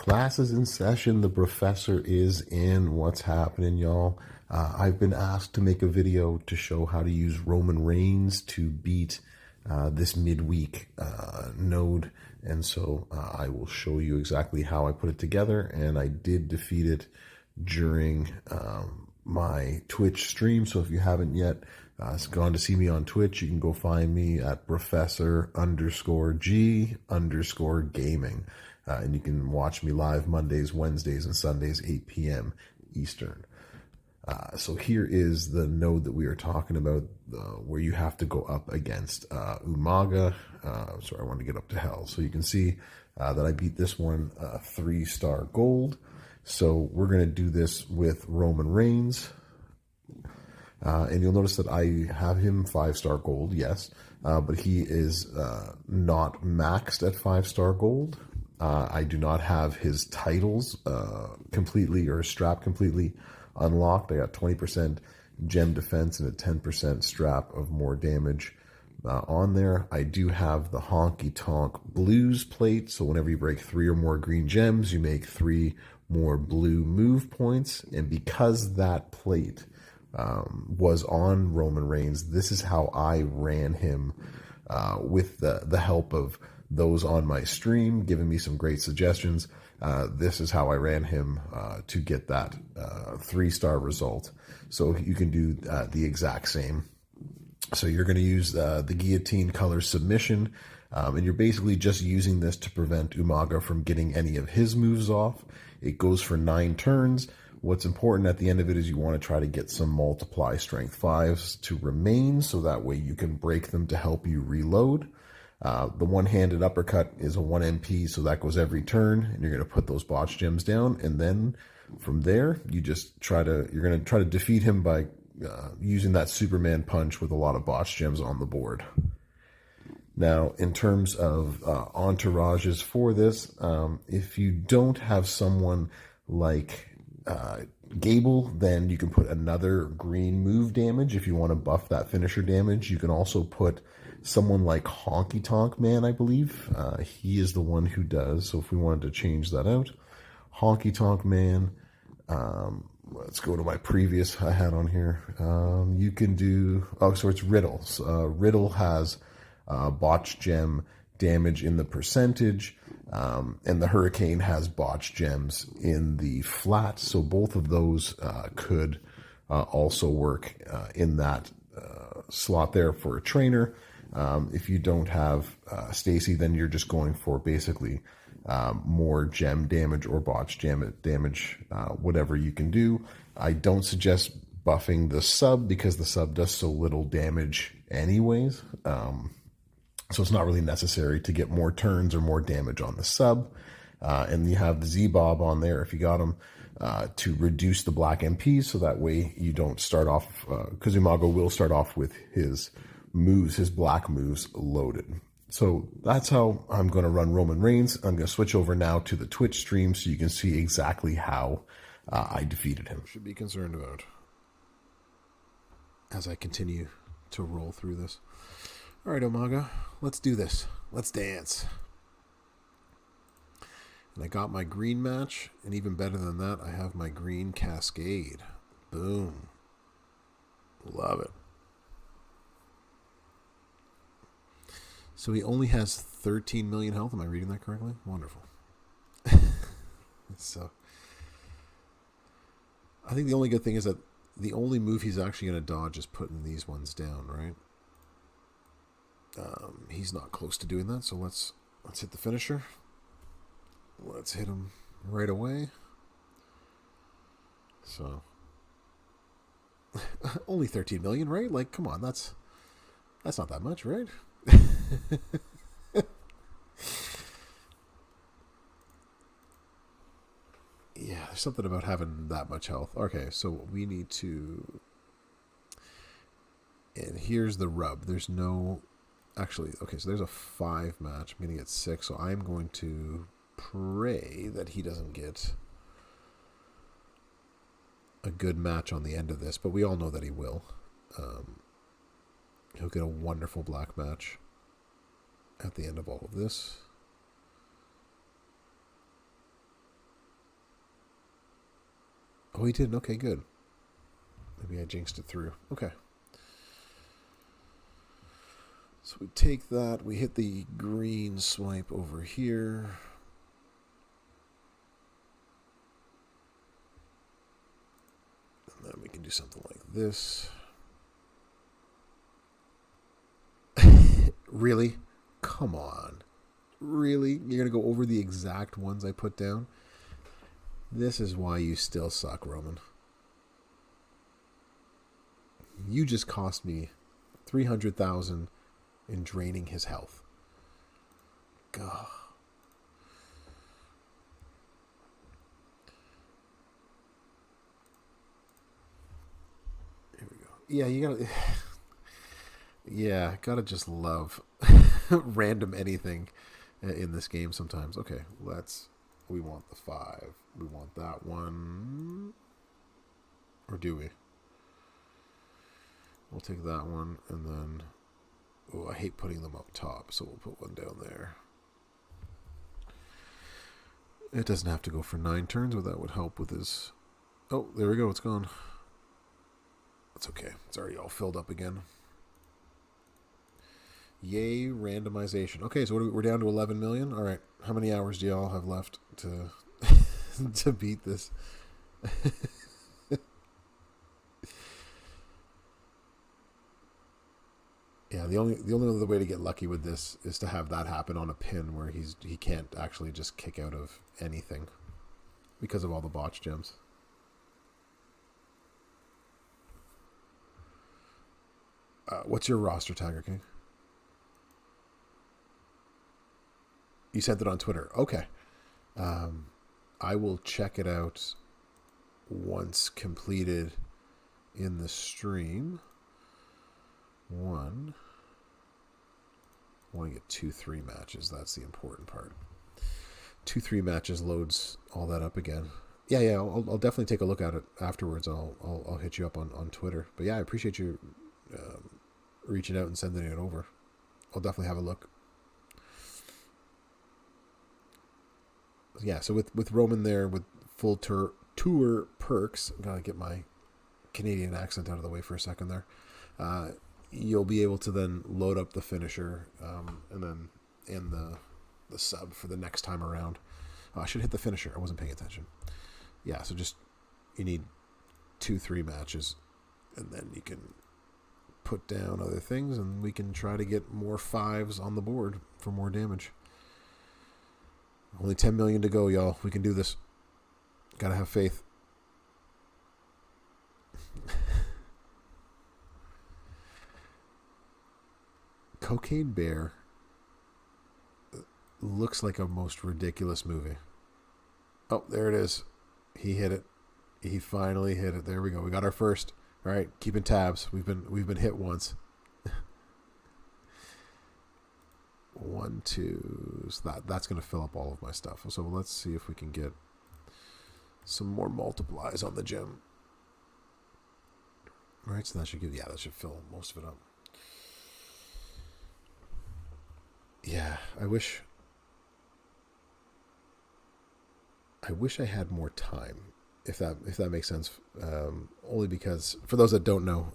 Class is in session. The Brofessor is in. What's happening, y'all? I've been asked to make a video to show how to use Roman Reigns to beat this midweek node. And so I will show you exactly how I put it together. And I did defeat it during my Twitch stream. So if you haven't yet gone to see me on Twitch, you can go find me at Brofessor_G_gaming. And you can watch me live Mondays, Wednesdays, and Sundays, 8 p.m. Eastern. So here is the node that we are talking about, where you have to go up against Umaga. Sorry, I want to get up to hell. So you can see that I beat this one 3-star gold. So we're going to do this with Roman Reigns. And you'll notice that I have him 5-star gold, yes. But he is not maxed at 5-star gold. I do not have his titles completely or strap completely unlocked. I got 20% gem defense and a 10% strap of more damage on there. I do have the honky tonk blues plate. So whenever you break 3 or more green gems, you make 3 more blue move points. And because that plate was on Roman Reigns, this is how I ran him with the help of those on my stream, giving me some great suggestions. This is how I ran him to get that 3-star result. So you can do the exact same. So you're going to use the guillotine color submission, and you're basically just using this to prevent Umaga from getting any of his moves off. It goes for 9 turns. What's important at the end of it is you want to try to get some multiply strength 5s to remain, so that way you can break them to help you reload. The one-handed uppercut is a 1 MP, so that goes every turn, and you're going to put those botch gems down, and then from there, you're going to try to defeat him by using that Superman punch with a lot of botch gems on the board. Now, in terms of entourages for this, if you don't have someone like Gable, then you can put another green move damage if you want to buff that finisher damage. You can also put someone like Honky Tonk Man, I believe. He is the one who does. So if we wanted to change that out, Honky Tonk Man. Let's go to my previous I had on here. You can do, so it's Riddle. Riddle has botch gem damage in the percentage, and the Hurricane has botch gems in the flat. So both of those could also work in that slot there for a trainer. If you don't have Stacy, then you're just going for basically more gem damage or botch gem damage, whatever you can do. I don't suggest buffing the sub because the sub does so little damage anyways. So it's not really necessary to get more turns or more damage on the sub. And you have the Z-Bob on there if you got him to reduce the black MPs, so that way you don't start off, because Umaga will start off with his moves, his black moves loaded. So that's how I'm going to run Roman Reigns. I'm going to switch over now to the Twitch stream so you can see exactly how I defeated him. Should be concerned about as I continue to roll through this. All right, Umaga, let's do this. Let's dance. And I got my green match, and even better than that, I have my green cascade. Boom. Love it. So he only has 13 million health. Am I reading that correctly? Wonderful. So I think the only good thing is that the only move he's actually going to dodge is putting these ones down, right? He's not close to doing that, so let's hit the finisher. Let's hit him right away. So only 13 million, right? Like, come on, that's not that much, right? Yeah, there's something about having that much health. Okay, so we need to, and here's the rub. There's no, actually, okay, so there's a 5 match. I'm going to get 6, so I'm going to pray that he doesn't get a good match on the end of this, but we all know that he will. He'll get a wonderful black match at the end of all of this. Oh, he didn't. Okay, good. Maybe I jinxed it through. Okay. So we take that. We hit the green swipe over here. And then we can do something like this. Really? Come on. Really? You're going to go over the exact ones I put down? This is why you still suck, Roman. You just cost me $300,000 in draining his health. God. Here we go. Yeah, you gotta... Yeah, gotta just love random anything in this game sometimes. Okay, we want the 5. We want that one. Or do we? We'll take that one, and then... Oh, I hate putting them up top, so we'll put one down there. It doesn't have to go for 9 turns, but that would help with his... Oh, there we go, it's gone. That's okay, it's already all filled up again. Yay, randomization. Okay, so we're down to 11 million. All right, how many hours do y'all have left to to beat this? Yeah, the only other way to get lucky with this is to have that happen on a pin where he can't actually just kick out of anything because of all the botch gems. What's your roster, Tiger King? You sent it on Twitter. Okay. I will check it out once completed in the stream. I want to get 2-3 matches. That's the important part. 2-3 matches loads all that up again. Yeah. I'll definitely take a look at it afterwards. I'll hit you up on Twitter. But yeah, I appreciate you reaching out and sending it over. I'll definitely have a look. Yeah, so with Roman there with full tour perks, I'm gonna get my Canadian accent out of the way for a second there. You'll be able to then load up the finisher and then end the sub for the next time around. I should hit the finisher. I wasn't paying attention. Yeah, so just you need 2-3 matches, and then you can put down other things, and we can try to get more 5s on the board for more damage. Only 10 million to go, y'all. We can do this. Gotta have faith. Cocaine Bear looks like a most ridiculous movie. Oh, there it is. He hit it. He finally hit it. There we go. We got our first. All right, keeping tabs. We've been hit once. 1, 2. So that's going to fill up all of my stuff. So let's see if we can get some more multiplies on the gem. All right, so that should fill most of it up. Yeah, I wish I had more time, if that makes sense. Only because, for those that don't know,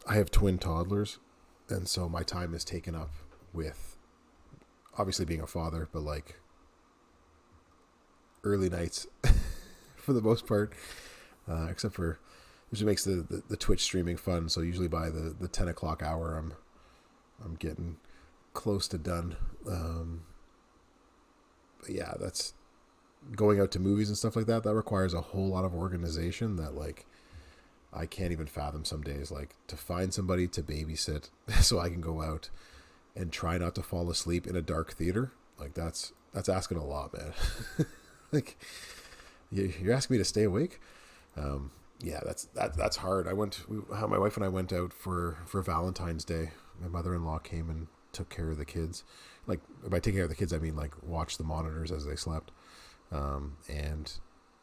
I have twin toddlers, and so my time is taken up with obviously being a father, but like early nights for the most part, except for which makes the Twitch streaming fun. So usually by the 10 o'clock hour, I'm getting close to done. But yeah, that's going out to movies and stuff like that. That requires a whole lot of organization that like I can't even fathom some days. Like to find somebody to babysit so I can go out and try not to fall asleep in a dark theater. Like that's asking a lot, man. Like you're asking me to stay awake. Yeah, that's hard. My wife and I went out for Valentine's Day. My mother-in-law came and took care of the kids. Like by taking care of the kids, I mean like watch the monitors as they slept. And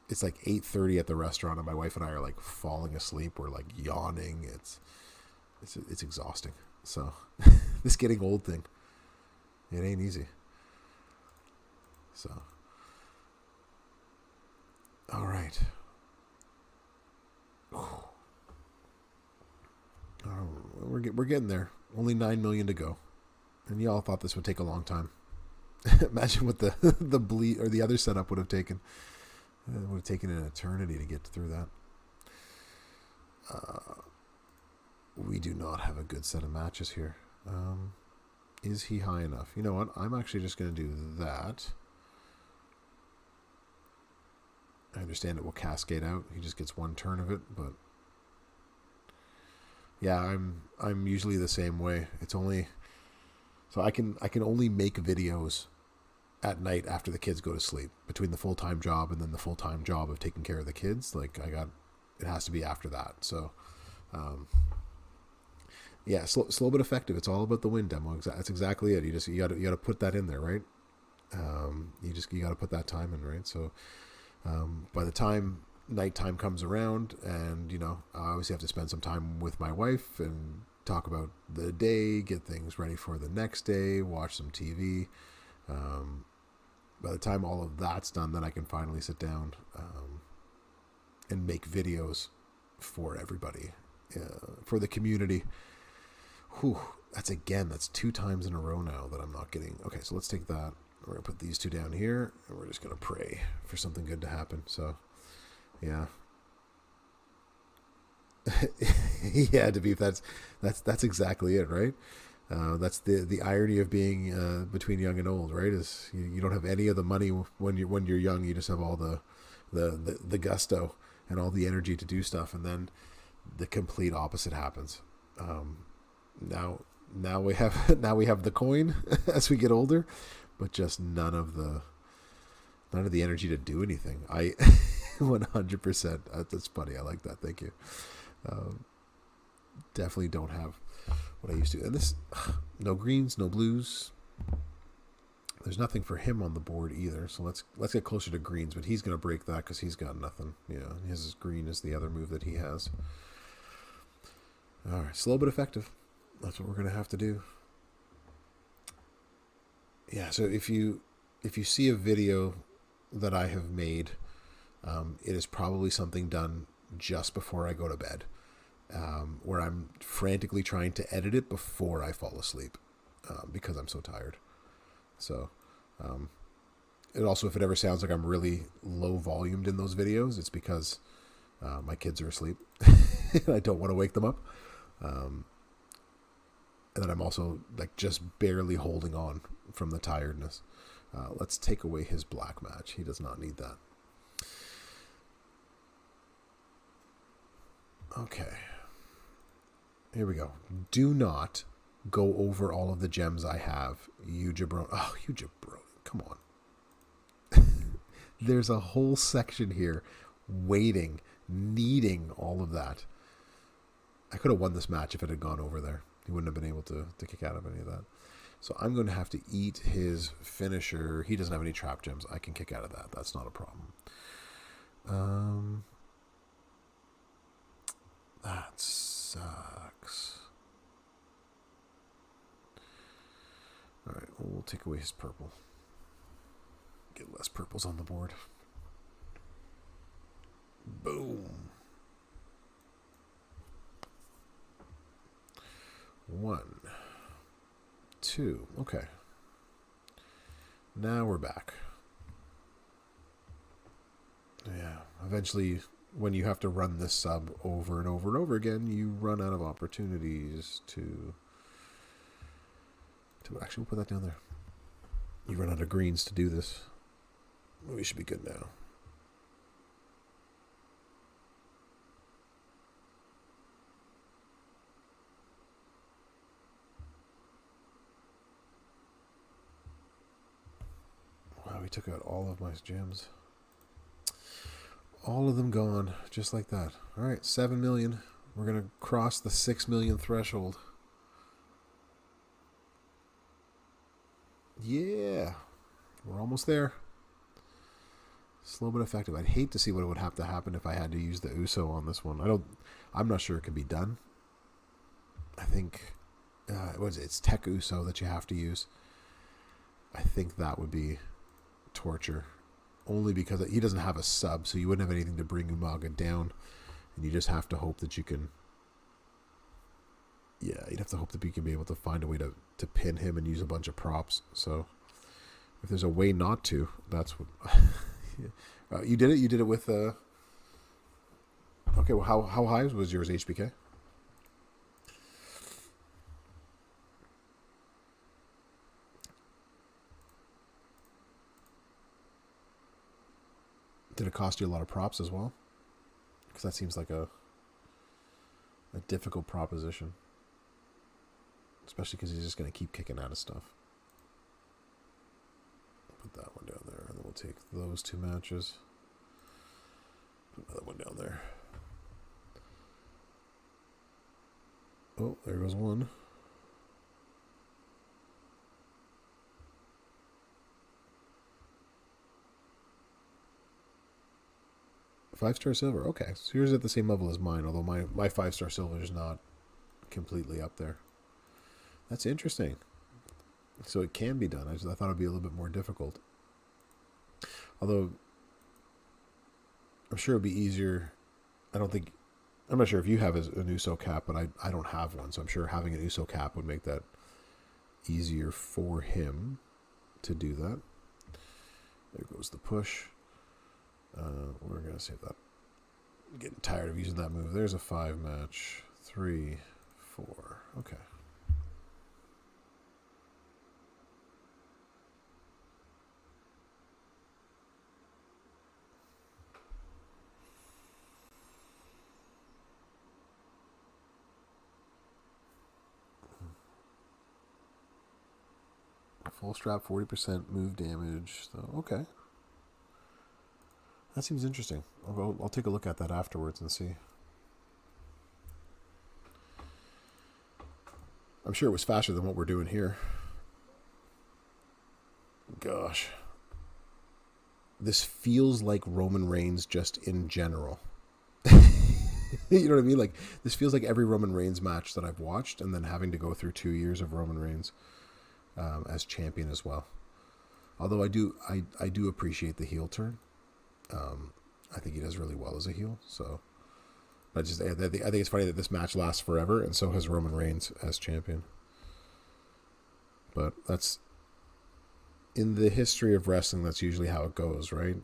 it's like 8:30 at the restaurant, and my wife and I are like falling asleep. We're like yawning. It's exhausting. So this getting old thing, it ain't easy. So, all right. we're getting there. Only 9 million to go, and y'all thought this would take a long time. Imagine what the bleed or the other setup would have taken. It would have taken an eternity to get through that. We do not have a good set of matches here. Is he high enough? You know what? I'm actually just going to do that. I understand it will cascade out. He just gets one turn of it, but yeah, I'm usually the same way. It's only so I can only make videos at night after the kids go to sleep, between the full-time job and then the full-time job of taking care of the kids. Like it has to be after that. So yeah, slow but effective. It's all about the win demo. That's exactly it. You got to put that in there, right? You got to put that time in, right? So by the time nighttime comes around, and I obviously have to spend some time with my wife and talk about the day, get things ready for the next day, watch some TV. By the time all of that's done, then I can finally sit down and make videos for everybody, for the community. Whew, that's 2 times in a row now that I'm not getting. Okay, so let's take that. We're going to put these 2 down here, and we're just going to pray for something good to happen. So, yeah. Yeah, Daviv, that's exactly it, right? That's the irony of being between young and old, right? Is you don't have any of the money when you're young. You just have all the gusto and all the energy to do stuff, and then the complete opposite happens. Now we have the coin as we get older, but just none of the energy to do anything. I 100%. That's funny. I like that. Thank you. Definitely don't have what I used to. And this, no greens, no blues. There's nothing for him on the board either. So let's get closer to greens, but he's going to break that because he's got nothing. Yeah, his green is the other move that he has. All right, slow but effective. That's what we're going to have to do. Yeah, so if you see a video that I have made, it is probably something done just before I go to bed, where I'm frantically trying to edit it before I fall asleep because I'm so tired. So it also, if it ever sounds like I'm really low volumed in those videos, it's because my kids are asleep and I don't want to wake them up. And then I'm also like just barely holding on from the tiredness. Let's take away his black match. He does not need that. Okay. Here we go. Do not go over all of the gems I have. You jabroni. Oh, you jabroni. Come on. There's a whole section here waiting, needing all of that. I could have won this match if it had gone over there. He wouldn't have been able to kick out of any of that. So I'm going to have to eat his finisher. He doesn't have any trap gems. I can kick out of that. That's not a problem. That sucks. All right, we'll take away his purple. Get less purples on the board. Boom. 1, 2. Okay. Now we're back. Yeah. Eventually, when you have to run this sub over and over and over again, you run out of opportunities to actually, we'll put that down there. You run out of greens to do this. We should be good now. Wow, he took out all of my gems. All of them gone, just like that. All right, 7 million. We're going to cross the 6 million threshold. Yeah, we're almost there. Slow but effective. I'd hate to see what would have to happen if I had to use the USO on this one. I'm not sure it can be done. I think, it's Tech USO that you have to use. I think that would be torture. Only because he doesn't have a sub, so you wouldn't have anything to bring Umaga down. And you just have to hope that you can Yeah, you'd have to hope that you can be able to find a way to pin him and use a bunch of props. So if there's a way not to, that's what you did it. You did it with. Okay, well, how high was yours HBK? Did it cost you a lot of props as well? Because that seems like a difficult proposition, especially because he's just going to keep kicking out of stuff. Put that one down there, and then we'll take those two matches. Put another one down there. Oh, there goes one. Five-star silver. Okay, so yours is at the same level as mine, although my five-star silver is not completely up there. That's interesting. So it can be done. I thought it would be a little bit more difficult. Although, I'm sure it would be easier. I'm not sure if you have an USO cap, but I don't have one. So I'm sure having an USO cap would make that easier for him to do that. There goes the push. We're going to save that. I'm getting tired of using that move. There's a 5 match. 3, 4. Okay. Full strap, 40% move damage. So, okay. That seems interesting. I'll take a look at that afterwards and see. I'm sure it was faster than what we're doing here. Gosh. This feels like Roman Reigns just in general. You know what I mean? Like, this feels like every Roman Reigns match that I've watched, and then having to go through 2 years of Roman Reigns as champion as well. Although I do appreciate the heel turn. I think he does really well as a heel. So, I think it's funny that this match lasts forever, and so has Roman Reigns as champion. But that's in the history of wrestling. That's usually how it goes, right?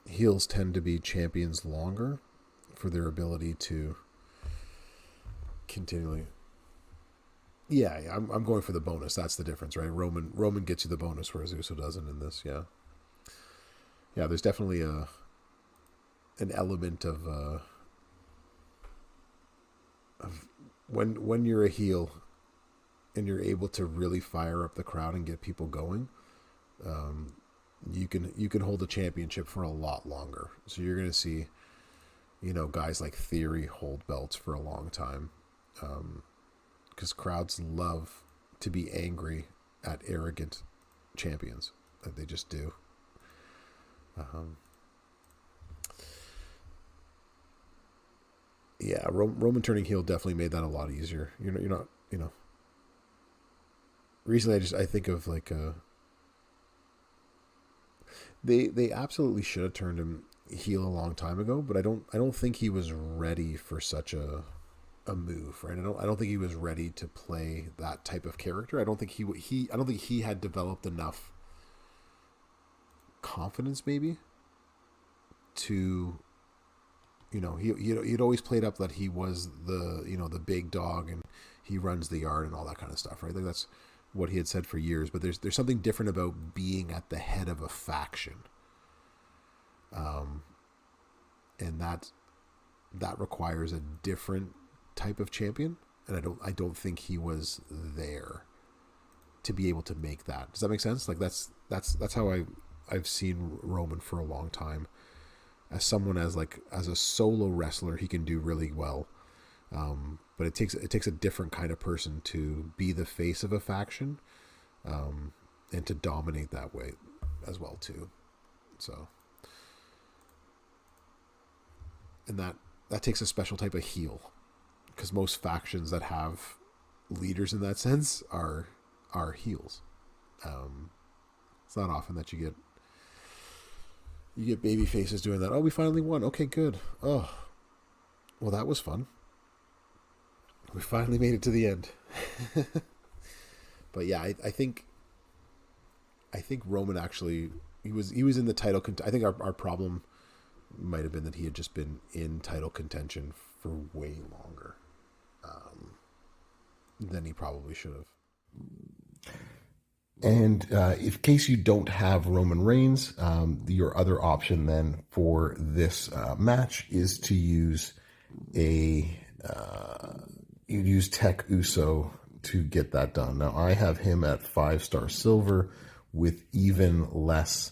Heels tend to be champions longer for their ability to continually. Yeah, I'm going for the bonus. That's the difference, right? Roman gets you the bonus, whereas Uso doesn't in this. Yeah. Yeah, there's definitely an element of when you're a heel and you're able to really fire up the crowd and get people going, you can hold a championship for a lot longer. So you're going to see, guys like Theory hold belts for a long time, because crowds love to be angry at arrogant champions. They just do. Yeah, Roman turning heel definitely made that a lot easier. You're not. Recently, I think of like they absolutely should have turned him heel a long time ago, but I don't think he was ready for such a move, right? I don't think he was ready to play that type of character. I don't think he had developed enough confidence maybe to he'd always played up that he was the big dog and he runs the yard and all that kind of stuff, right? Like that's what he had said for years. But there's something different about being at the head of a faction, and that requires a different type of champion, and I don't think he was there to be able to make that. Does that make sense? Like that's how I've seen Roman for a long time. As someone as a solo wrestler, he can do really well, but it takes a different kind of person to be the face of a faction, and to dominate that way as well too. So, and that takes a special type of heel, because most factions that have leaders in that sense are heels. It's not often that you get baby faces doing that. Oh, we finally won. Okay, good. Oh, well, that was fun. we finally made it to the end. But yeah, I think Roman actually he was in the title. I think our problem might have been that he had just been in title contention for way longer than he probably should have. And in case you don't have Roman Reigns, your other option then for this match is to use you use Tech Uso to get that done. Now I have him at 5-star silver with even less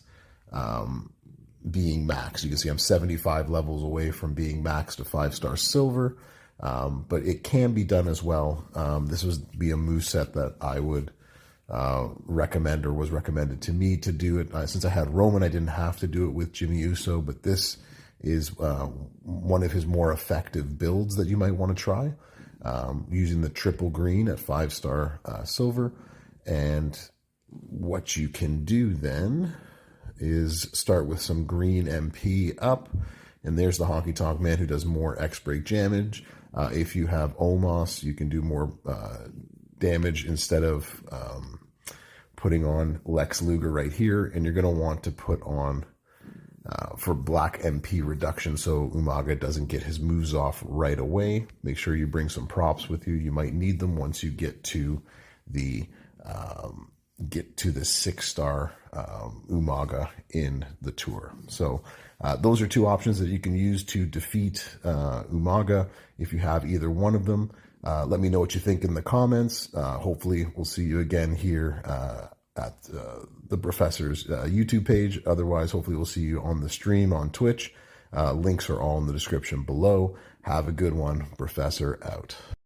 being maxed. You can see I'm 75 levels away from being maxed to 5-star silver, but it can be done as well. This would be a moveset that I would recommend, or was recommended to me to do it. Since I had Roman, I didn't have to do it with Jimmy Uso, but this is one of his more effective builds that you might want to try, using the triple green at 5-star silver. And what you can do then is start with some green MP up, and there's the Honky Tonk Man who does more X-Break damage. If you have Omos, you can do more damage instead of putting on Lex Luger right here, and you're going to want to put on for black MP reduction so Umaga doesn't get his moves off right away. Make sure you bring some props with you. You might need them once you get to the 6-star Umaga in the tour. So those are two options that you can use to defeat Umaga. If you have either one of them, let me know what you think in the comments. Hopefully we'll see you again here at the Brofessor's YouTube page. Otherwise, hopefully we'll see you on the stream on Twitch. Links are all in the description below. Have a good one. Brofessor out.